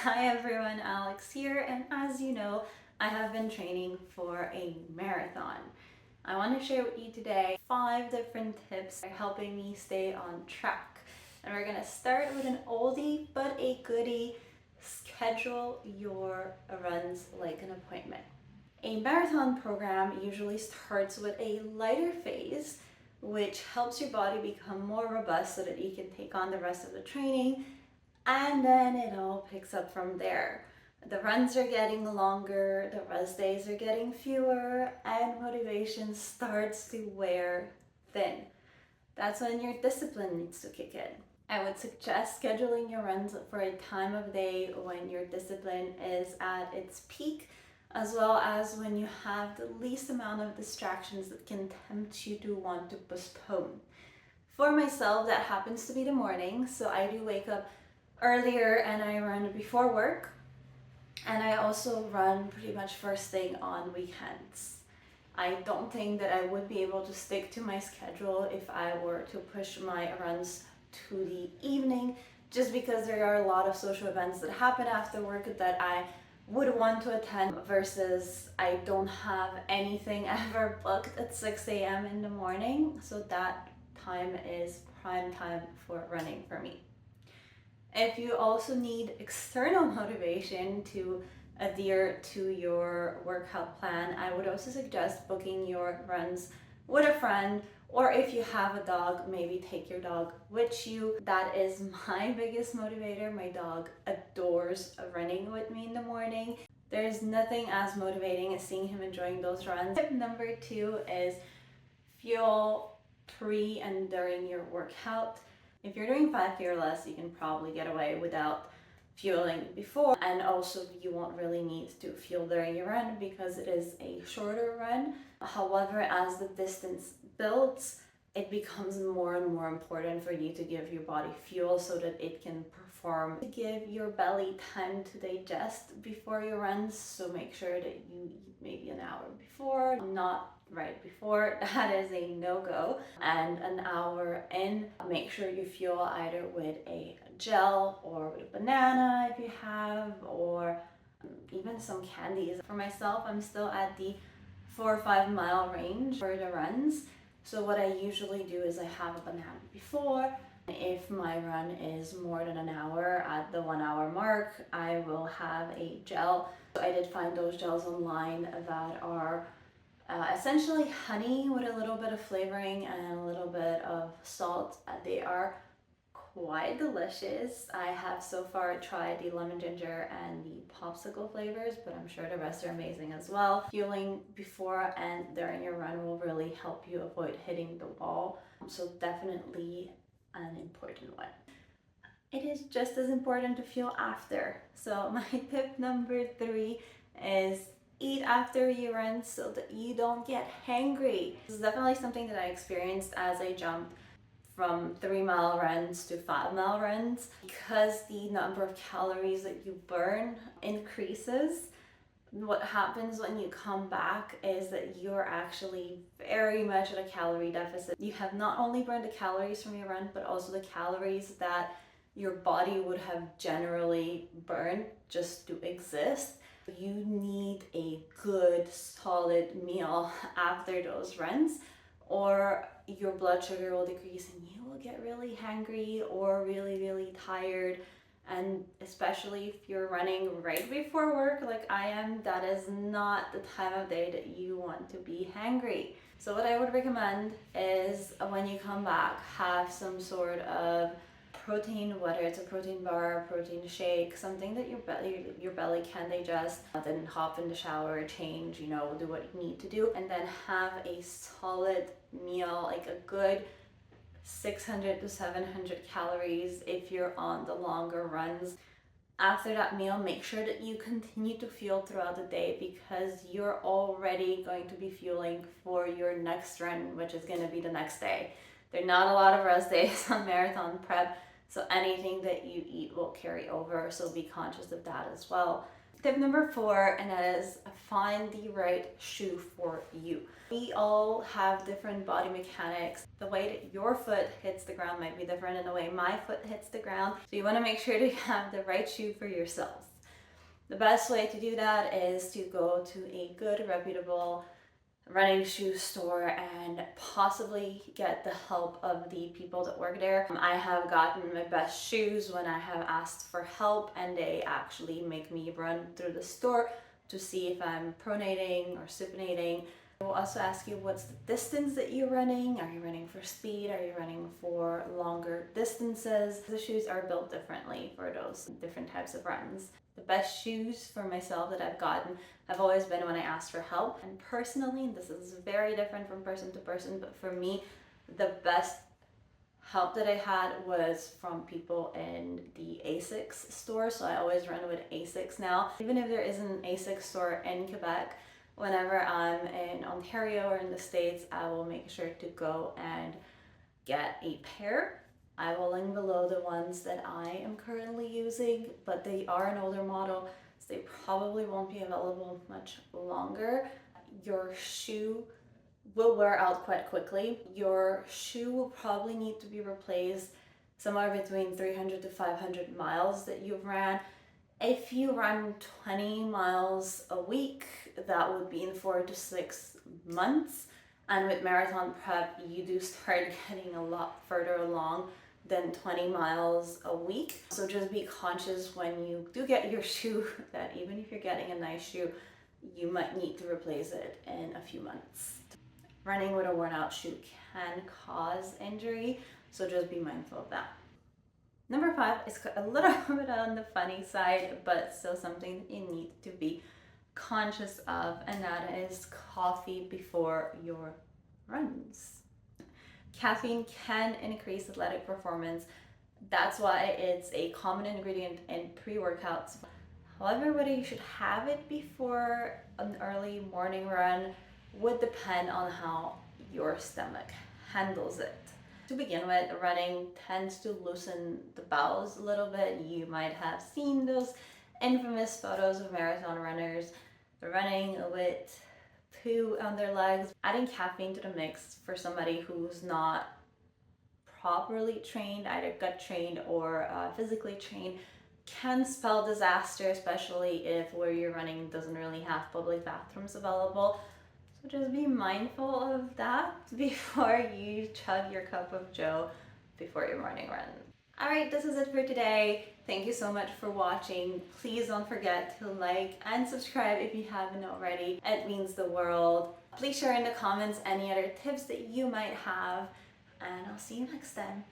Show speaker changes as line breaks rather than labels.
Hi everyone, Alex here, and as you know, I have been training for a marathon. I want to share with you today 5 different tips that are helping me stay on track. And we're gonna start with an oldie but a goodie. Schedule your runs like an appointment. A marathon program usually starts with a lighter phase, which helps your body become more robust so that you can take on the rest of the training, and then it all picks up from there. The runs are getting longer, the rest days are getting fewer, and motivation starts to wear thin. That's when your discipline needs to kick in. I would suggest scheduling your runs for a time of day when your discipline is at its peak, as well as when you have the least amount of distractions that can tempt you to want to postpone. For myself, that happens to be the morning, so I do wake up earlier and I run before work, and I also run pretty much first thing on weekends. I don't think that I would be able to stick to my schedule if I were to push my runs to the evening, just because there are a lot of social events that happen after work that I would want to attend, versus I don't have anything ever booked at 6 a.m. in the morning, so that time is prime time for running for me. If you also need external motivation to adhere to your workout plan, I would also suggest booking your runs with a friend, or if you have a dog, maybe take your dog with you. That is my biggest motivator. My dog adores running with me in the morning. There's nothing as motivating as seeing him enjoying those runs. Tip number 2 is fuel pre and during your workout. If you're doing 5K or less, you can probably get away without fueling before, and also you won't really need to fuel during your run because it is a shorter run. However, as the distance builds, it becomes more and more important for you to give your body fuel so that it can perform. Give your belly time to digest before your runs, so make sure that you eat maybe an hour before, not right before. That is a no-go. And an hour in, make sure you fuel either with a gel or with a banana if you have, or even some candies. For myself, I'm still at the 4 or 5 mile range for the runs. So what I usually do is I have a banana before. If my run is more than an hour, at the 1 hour mark, I will have a gel. I did find those gels online that are essentially honey with a little bit of flavoring and a little bit of salt. They are quite delicious. I have so far tried the lemon ginger and the popsicle flavors, but I'm sure the rest are amazing as well. Fueling before and during your run will really help you avoid hitting the wall. So definitely an important one. It is just as important to fuel after. So my tip number 3 is eat after you run so that you don't get hangry. This is definitely something that I experienced as I jumped from 3 mile runs to 5 mile runs. Because the number of calories that you burn increases, what happens when you come back is that you're actually very much at a calorie deficit. You have not only burned the calories from your run, but also the calories that your body would have generally burned just to exist. You need a good solid meal after those runs, or your blood sugar will decrease and you will get really hangry or really tired. And especially if you're running right before work like I am, that is not the time of day that you want to be hangry. So what I would recommend is when you come back, have some sort of protein, whether it's a protein bar, protein shake, something that your belly can digest. Then hop in the shower, change, do what you need to do, and then have a solid meal, like a good 600 to 700 calories if you're on the longer runs. After that meal, make sure that you continue to fuel throughout the day, because you're already going to be fueling for your next run, which is going to be the next day. There are not a lot of rest days on marathon prep, so anything that you eat will carry over, so be conscious of that as well. Tip number 4, and that is find the right shoe for you. We all have different body mechanics. The way that your foot hits the ground might be different than the way my foot hits the ground. So you want to make sure to have the right shoe for yourself. The best way to do that is to go to a good, reputable running shoe store and possibly get the help of the people that work there. I have gotten my best shoes when I have asked for help, and they actually make me run through the store to see if I'm pronating or supinating. I will also ask you, what's the distance that you're running? Are you running for speed? Are you running for longer distances? The shoes are built differently for those different types of runs. The best shoes for myself that I've gotten have always been when I asked for help. And personally, this is very different from person to person, but for me, the best help that I had was from people in the ASICS store. So I always run with ASICS now. Even if there isn't an ASICS store in Quebec, whenever I'm in Ontario or in the States, I will make sure to go and get a pair. I will link below the ones that I am currently using, but they are an older model, so they probably won't be available much longer. Your shoe will wear out quite quickly. Your shoe will probably need to be replaced somewhere between 300 to 500 miles that you've ran. If you run 20 miles a week, that would be in 4 to 6 months. And with marathon prep, you do start getting a lot further along than 20 miles a week. So just be conscious when you do get your shoe that even if you're getting a nice shoe, you might need to replace it in a few months. Running with a worn out shoe can cause injury, so just be mindful of that. Number 5 is a little bit on the funny side, but still something you need to be conscious of, and that is coffee before your runs. Caffeine can increase athletic performance. That's why it's a common ingredient in pre-workouts. However, whether you should have it before an early morning run would depend on how your stomach handles it. To begin with, running tends to loosen the bowels a little bit. You might have seen those infamous photos of marathon runners running with poo on their legs. Adding caffeine to the mix for somebody who's not properly trained, either gut trained or physically trained, can spell disaster, especially if where you're running doesn't really have public bathrooms available. So just be mindful of that before you chug your cup of joe before your morning run. Alright, this is it for today. Thank you so much for watching. Please don't forget to like and subscribe if you haven't already. It means the world. Please share in the comments any other tips that you might have, and I'll see you next time.